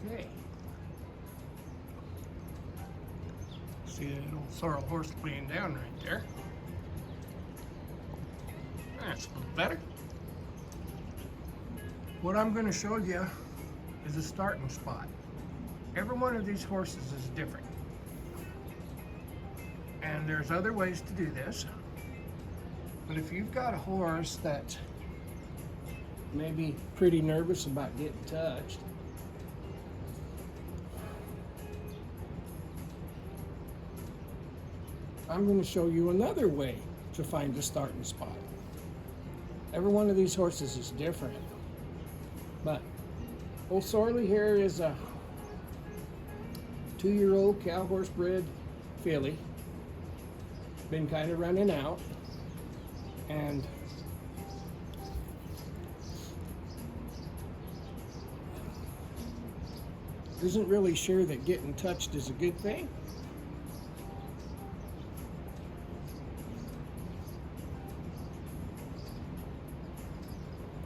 Okay. See that old sorrel horse laying down right there. That's a little better. What I'm going to show you is a starting spot. Every one of these horses is different. And there's other ways to do this. But if you've got a horse that may be pretty nervous about getting touched, I'm going to show you another way to find a starting spot. Every one of these horses is different. But old Sorley here is a 2-year-old cow horse bred filly. Been kind of running out, and isn't really sure that getting touched is a good thing.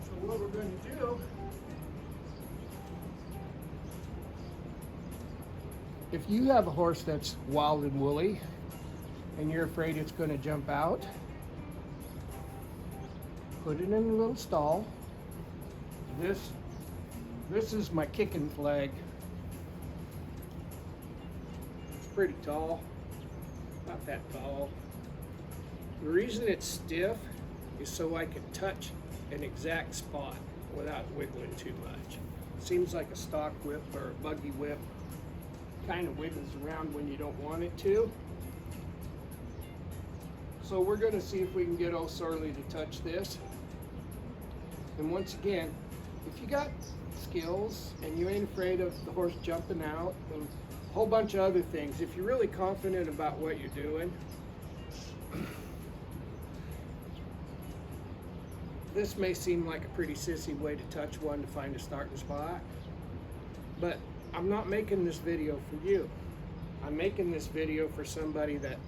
So what we're going to do, if you have a horse that's wild and woolly and you're afraid it's going to jump out, put it in a little stall. This is my kicking flag. It's pretty tall, not that tall. The reason it's stiff is so I can touch an exact spot without wiggling too much. Seems like a stock whip or a buggy whip kind of wiggles around when you don't want it to. So we're going to see if we can get old Sorley to touch this. And once again, if you got skills and you ain't afraid of the horse jumping out and a whole bunch of other things, if you're really confident about what you're doing, this may seem like a pretty sissy way to touch one to find a starting spot, but I'm not making this video for you. I'm making this video for somebody that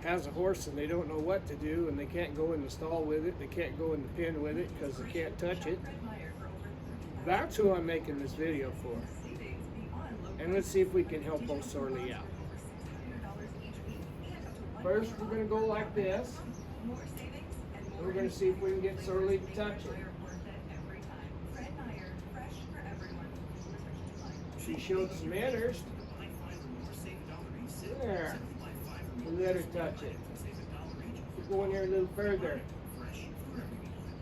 has a horse and they don't know what to do and they can't go in the stall with it, they can't go in the pen with it because they can't touch it. That's who I'm making this video for. And let's see if we can help old Sorley out. First, we're going to go like this. And we're going to see if we can get Sorley to touch it. She showed some interest. There. And let her touch it. We're going here a little further.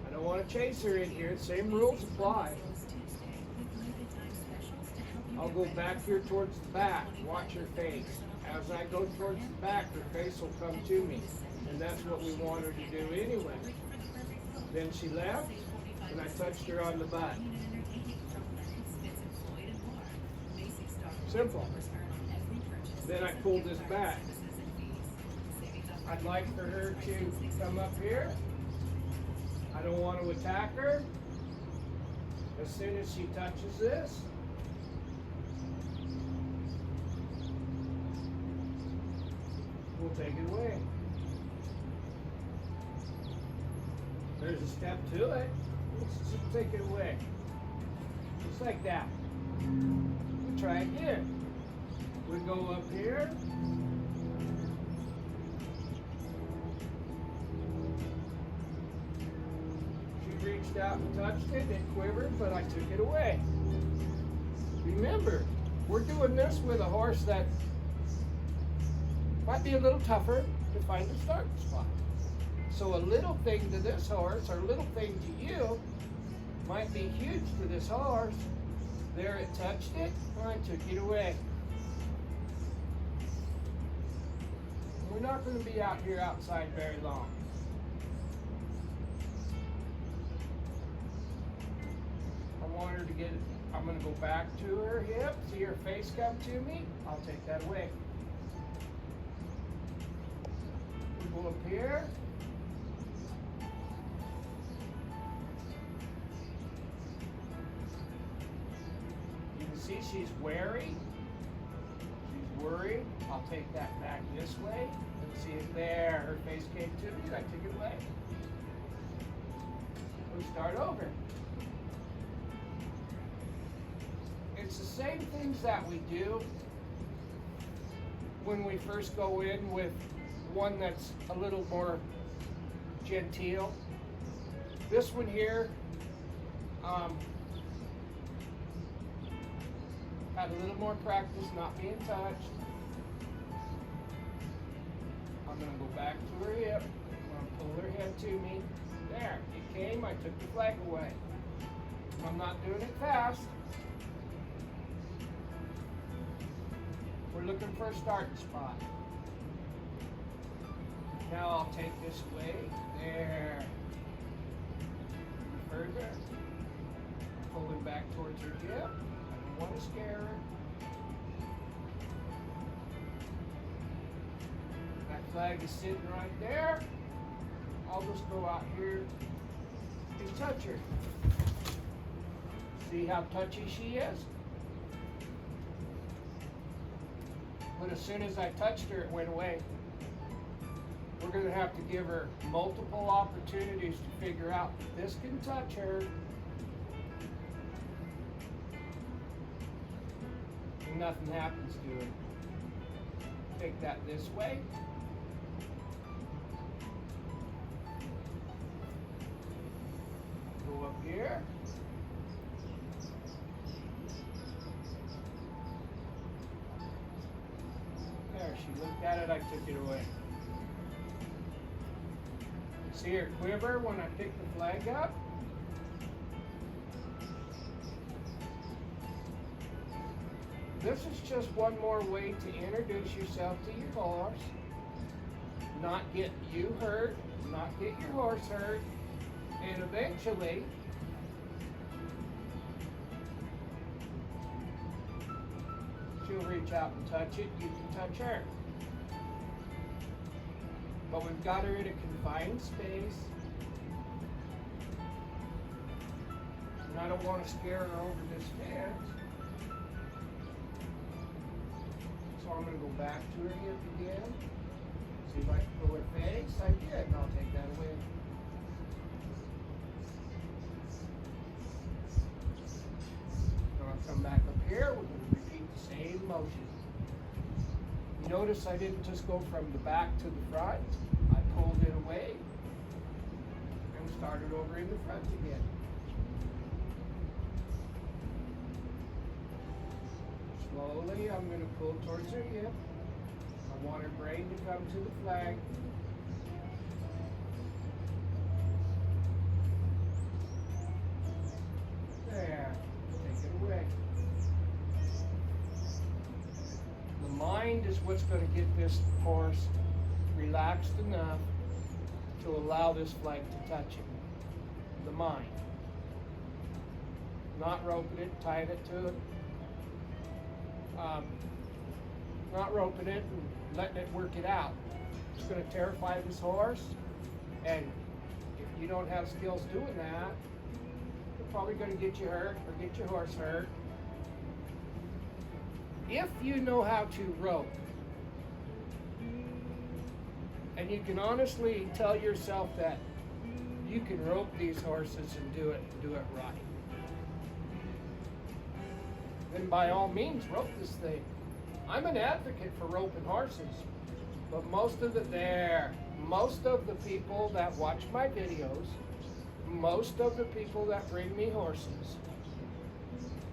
I don't want to chase her in here. Same rules apply. I'll go back here towards the back. Watch her face. As I go towards the back, her face will come to me. And that's what we want her to do anyway. Then she left, and I touched her on the butt. Simple. Then I pulled this back. I'd like for her to come up here. I don't want to attack her. As soon as she touches this, we'll take it away. There's a step to it. Let's just take it away. Just like that. We try again. We go up here. She reached out and touched it. It quivered, but I took it away. Remember, we're doing this with a horse that might be a little tougher to find a starting spot. So a little thing to this horse, or a little thing to you, might be huge to this horse. There, it touched it, and I took it away. We're not going to be out here outside very long. I want her to get it. I'm going to go back to her hip, see her face come to me. I'll take that away. We go up here. You can see she's wary. She's worried. I'll take that back this way. And see if there, her face came to me, I took it away. We start over. It's the same things that we do when we first go in with one that's a little more genteel. This one here, had a little more practice not being touched. I'm gonna go back to her hip. I'm gonna pull her head to me. There, it came, I took the flag away. I'm not doing it fast. We're looking for a starting spot. Now I'll take this away. There. Further. Pulling back towards her hip. I don't want to scare her. That flag is sitting right there. I'll just go out here and touch her. See how touchy she is? But as soon as I touched her, it went away. We're going to have to give her multiple opportunities to figure out if this can touch her. And nothing happens to it. Take that this way. Go up here. There, she looked at it, I took it away. See her quiver when I pick the flag up? This is just one more way to introduce yourself to your horse. Not get you hurt, not get your horse hurt, and eventually she'll reach out and touch it, you can touch her. But we've got her in a confined space. And I don't want to scare her over this fence. So I'm going to go back to her hip again. See if I can pull her face. I did, and I'll take that away. Now I'll come back up here. We're going to repeat the same motion. Notice I didn't just go from the back to the front. I pulled it away and started over in the front again. Slowly, I'm going to pull towards her hip. I want her brain to come to the flag. There, take it away. The mind is what's going to get this horse relaxed enough to allow this flag to touch him. The mind. Not roping it, tying it to it. Not roping it and letting it work it out. It's going to terrify this horse, and if you don't have skills doing that, you're probably going to get you hurt or get your horse hurt. If you know how to rope, and you can honestly tell yourself that you can rope these horses and do it right, then by all means rope this thing. I'm an advocate for roping horses, but most of the people that watch my videos, most of the people that bring me horses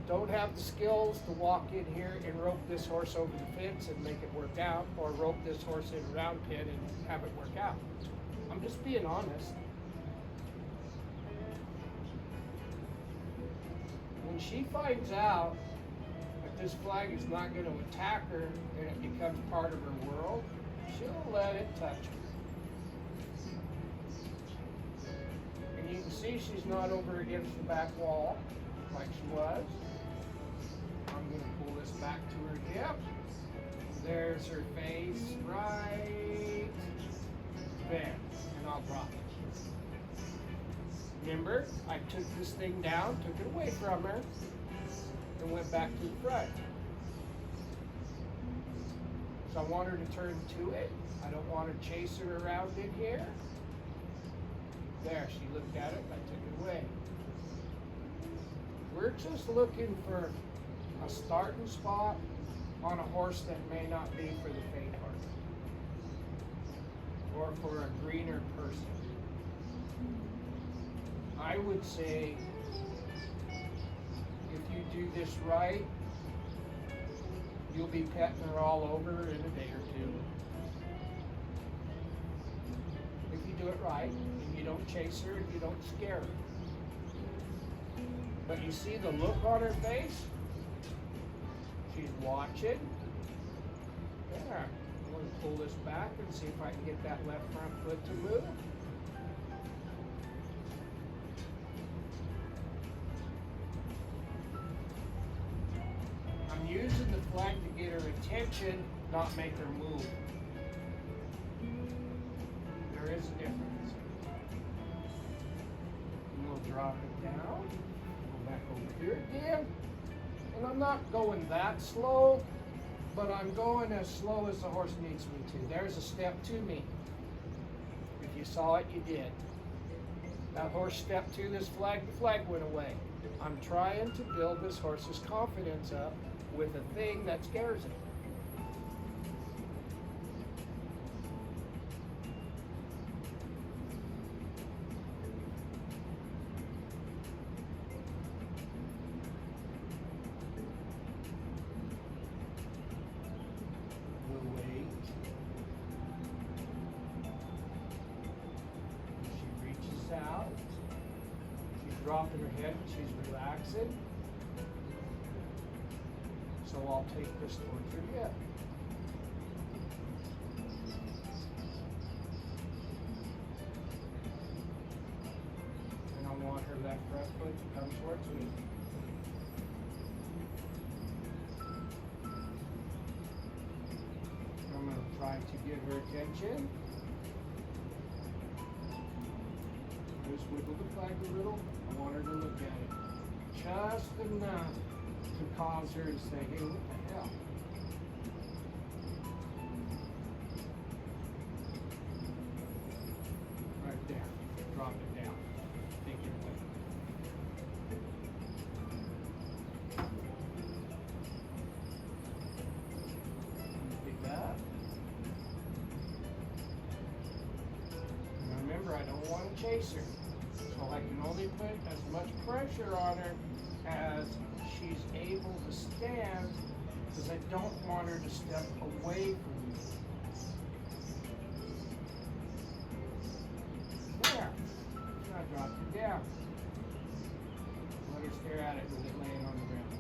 don't have the skills to walk in here and rope this horse over the fence and make it work out, or rope this horse in a round pen and have it work out. I'm just being honest. When she finds out that this flag is not going to attack her and it becomes part of her world, she'll let it touch her. And you can see she's not over against the back wall like she was. I'm going to pull this back to her hip. There's her face right there. And I'll drop it. Remember, I took this thing down, took it away from her, and went back to the front. So I want her to turn to it. I don't want to chase her around in here. There, she looked at it, I took it away. We're just looking for a starting spot on a horse that may not be for the faint heart or for a greener person. I would say if you do this right, you'll be petting her all over in a day or two. If you do it right, and you don't chase her and you don't scare her. But you see the look on her face? She's watching. There. I'm going to pull this back and see if I can get that left front foot to move. I'm using the flag to get her attention, not make her move. There is a difference. And we'll drop it down. Go back over here again. And I'm not going that slow, but I'm going as slow as the horse needs me to. There's a step to me. If you saw it, you did. That horse stepped to this flag, the flag went away. I'm trying to build this horse's confidence up with a thing that scares him. We'll wait. She reaches out. She's dropping her head and she's relaxing. So I'll take this towards her hip. And I want her left front foot to come towards me. I'm going to try to get her attention. Just wiggle the flag a little. I want her to look at it. Just enough to cause her to say, hey, what the hell? Right there. Drop it down. Take it away. Pick up. And remember, I don't want to chase her. So I can only put as much pressure on her as she's able to stand, because I don't want her to step away from me. There. Now drop it down. Let her stare at it with it laying on the ground.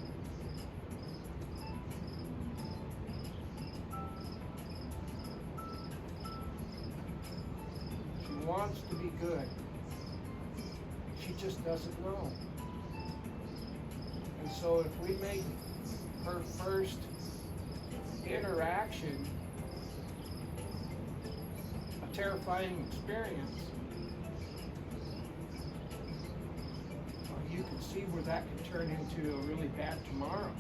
She wants to be good. She just doesn't know. And so if we make her first interaction a terrifying experience, well, you can see where that could turn into a really bad tomorrow.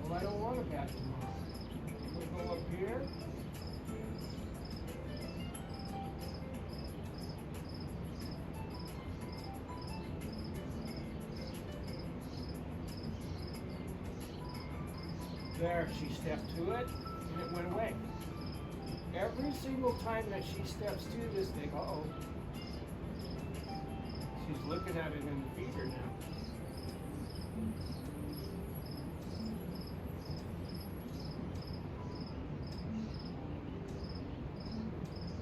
Well, I don't want a bad tomorrow. We'll go up here. There, she stepped to it, and it went away. Every single time that she steps to this thing, uh-oh. She's looking at it in the feeder now.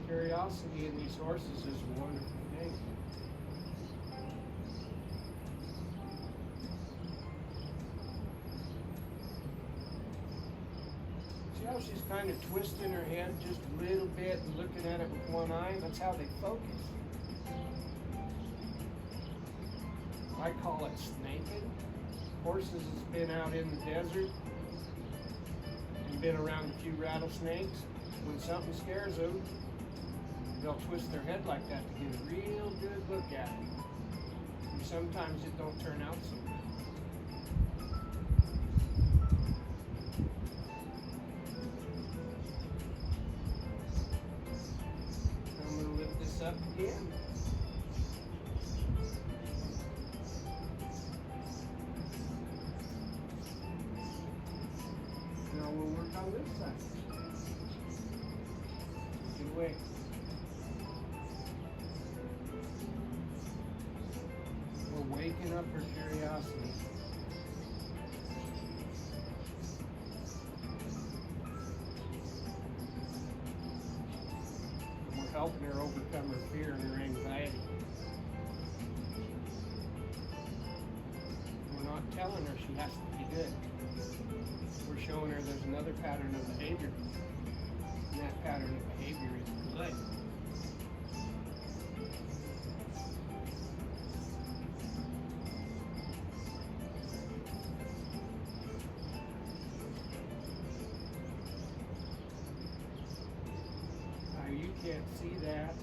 Curiosity in these horses is a wonderful thing. See how she's kind of twisting her head just a little bit and looking at it with one eye? That's how they focus. I call it snaking. Horses has been out in the desert and been around a few rattlesnakes. When something scares them, they'll twist their head like that to get a real good look at it. And sometimes it don't turn out so good. I'm going to lift this up again. on this side. Get away. We're waking up her curiosity. We're helping her overcome her fear and her anxiety. We're not telling her she has to be good. We're showing her there's another pattern of behavior. And that pattern of behavior is good. Now you can't see that,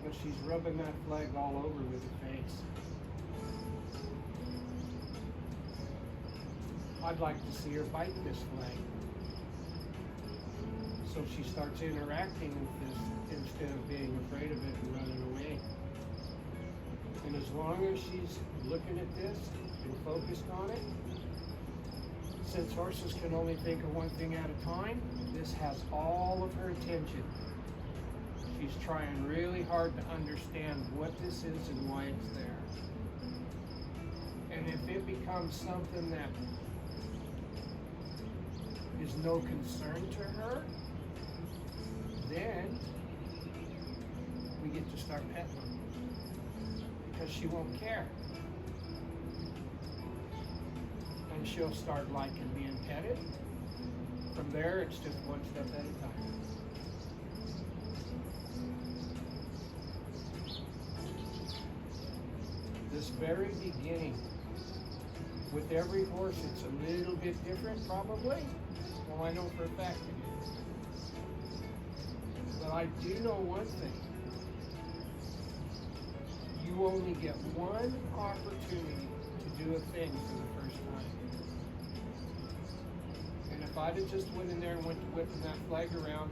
but she's rubbing that flag all over with her face. I'd like to see her bite this flag. So she starts interacting with this instead of being afraid of it and running away. And as long as she's looking at this and focused on it, since horses can only think of one thing at a time, this has all of her attention. She's trying really hard to understand what this is and why it's there. And if it becomes something that is no concern to her, then we get to start petting her, because she won't care. And she'll start liking being petted. From there, it's just one step at a time. This very beginning, with every horse, it's a little bit different, probably. Well, I know for a fact it is. But I do know one thing. You only get one opportunity to do a thing for the first time. And if I'd have just went in there and went to whipping that flag around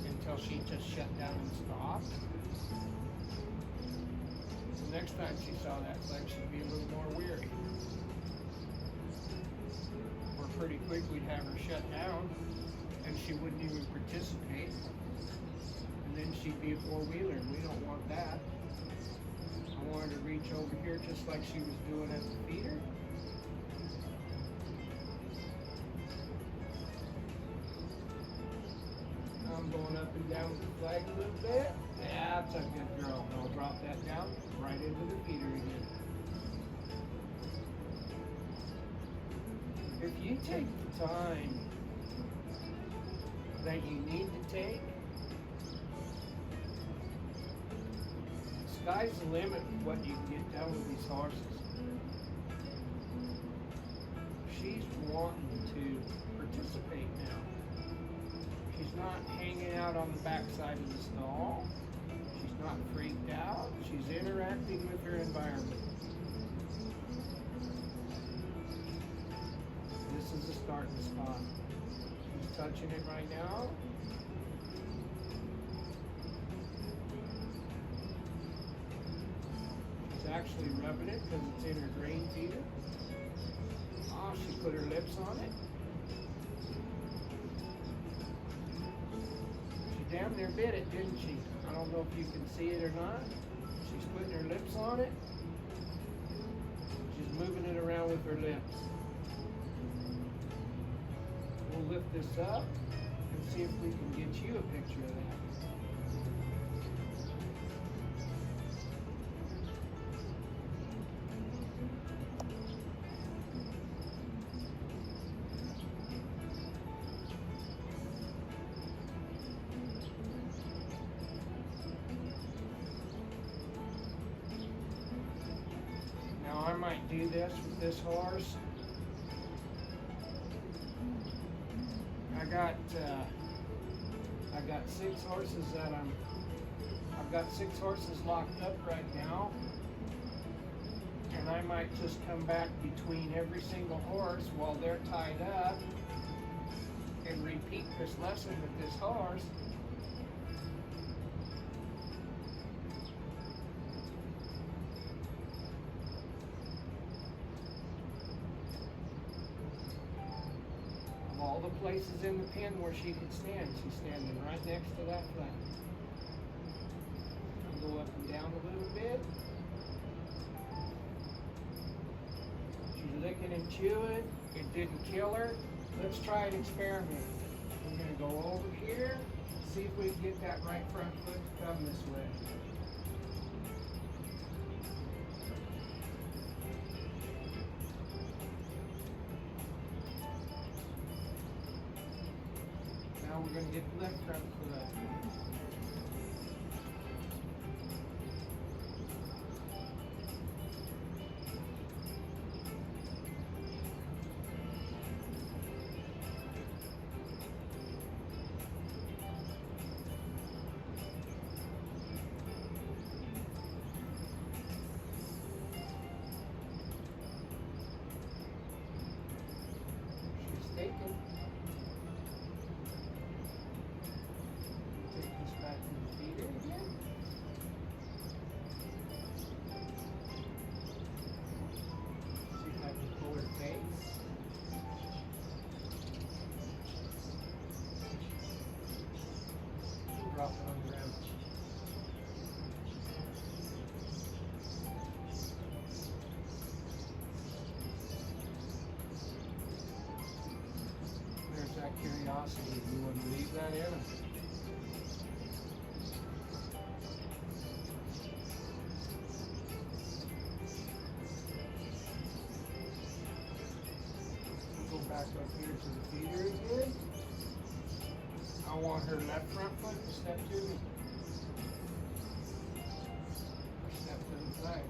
until she just shut down and stopped, the next time she saw that flag, she'd be a little more weary. Pretty quick we'd have her shut down and she wouldn't even participate, and then she'd be a four-wheeler, and we don't want that. I want her to reach over here just like she was doing at the feeder. I'm going up and down with the flag a little bit. That's a good girl. And I'll drop that down right into the feeder again. If you take the time that you need to take, sky's the limit with what you can get done with these horses. She's wanting to participate now. She's not hanging out on the backside of the stall. She's not freaked out. She's interacting with her environment. This is a starting spot. She's touching it right now. She's actually rubbing it because it's in her grain feeder. Oh, she put her lips on it. She damn near bit it, didn't she? I don't know if you can see it or not. She's putting her lips on it. She's moving it around with her lips. We'll lift this up and see if we can get you a picture of that. Now I might do this with this horse. I got 6 horses that I've got 6 horses locked up right now, and I might just come back between every single horse while they're tied up and repeat this lesson with this horse. I've all the places in the pen where she could stand. She's standing right next to that flag. I'll go up and down a little bit. She's licking and chewing. It didn't kill her. Let's try an experiment. We're going to go over here, see if we can get that right front foot to come this way. Now we're going to get the left front foot. Taken. Take this back to the feeder again. See if I can pull her face. Drop it on the ground. That curiosity, if you wouldn't leave that in them. Go back up here to the feeder again. I want her left front foot to step to me. Or step to the side.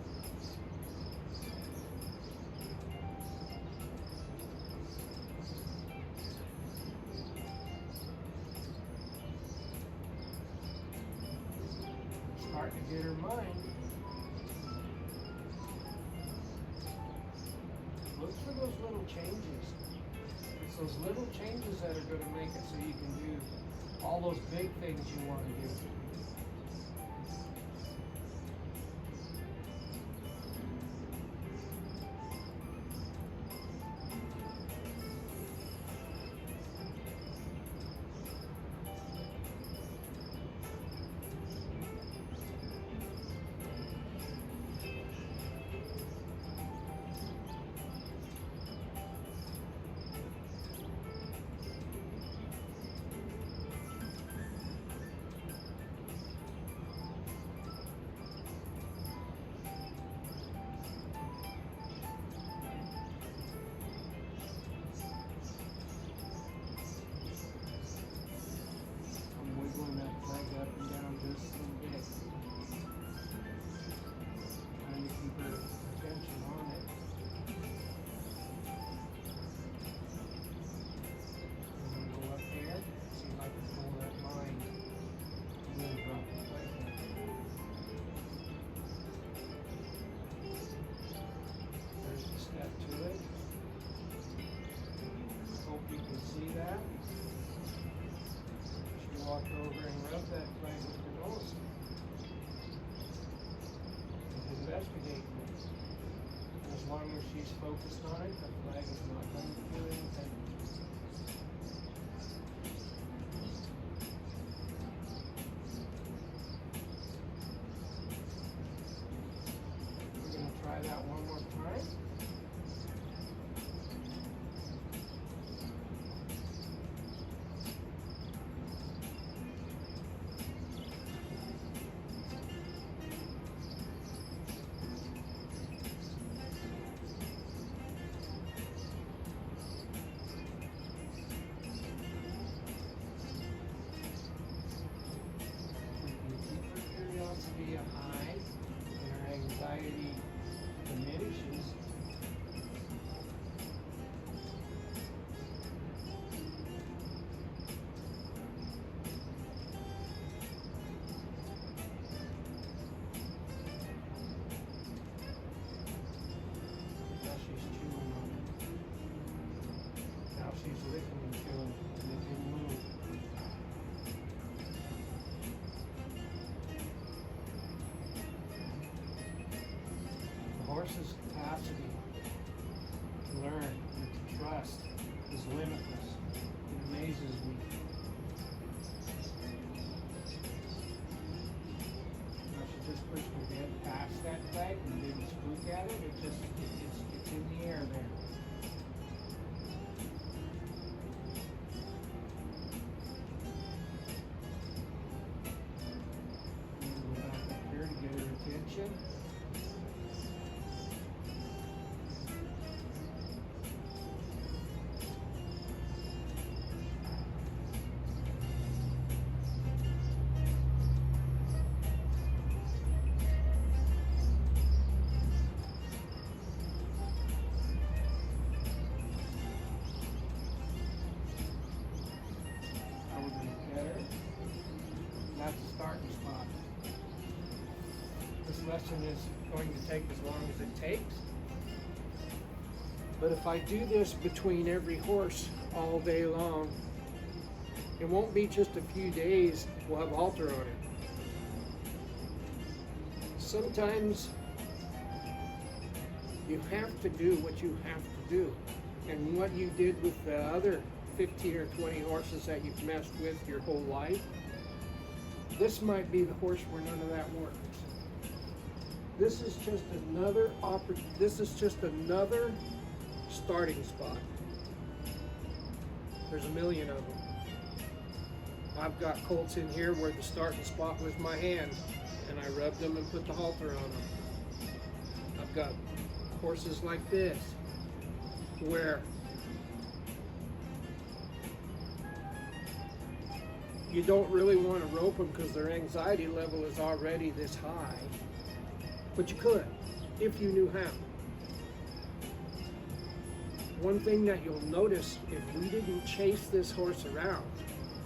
Start to get her mind. Look for those little changes. It's those little changes that are going to make it so you can do all those big things you want to do. Walk over and rub that flag with your nose. And investigate it. As long as she's focused on it, the flag is not going to do anything. We're going to try that one more time. High and her anxiety diminishes. Now she's chewing on it. Now she's licking and chewing, and it didn't move. Horse's capacity to learn and to trust is limitless. lesson is going to take as long as it takes. But if I do this between every horse all day long, it won't be just a few days we'll have halter on it. Sometimes you have to do what you have to do. And what you did with the other 15 or 20 horses that you've messed with your whole life, this might be the horse where none of that works. This is just another starting spot. There's a million of them. I've got colts in here where the starting spot was my hand, and I rubbed them and put the halter on them. I've got horses like this where you don't really want to rope them because their anxiety level is already this high, but you could if you knew how. One thing that you'll notice, if we didn't chase this horse around,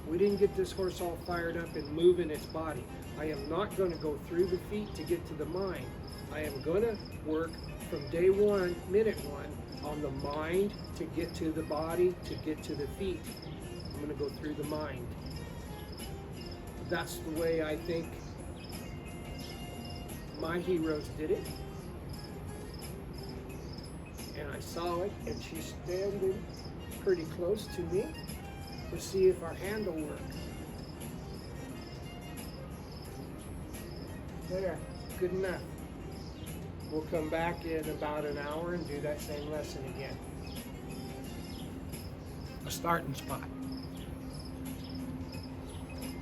we didn't get this horse all fired up and moving its body, I am not going to go through the feet to get to the mind. I am going to work from day one, minute one, on the mind to get to the body, to get to the feet. I'm going to go through the mind. That's the way I think my heroes did it. And I saw it, and she's standing pretty close to me to see if our handle works. There, good enough. We'll come back in about an hour and do that same lesson again. A starting spot.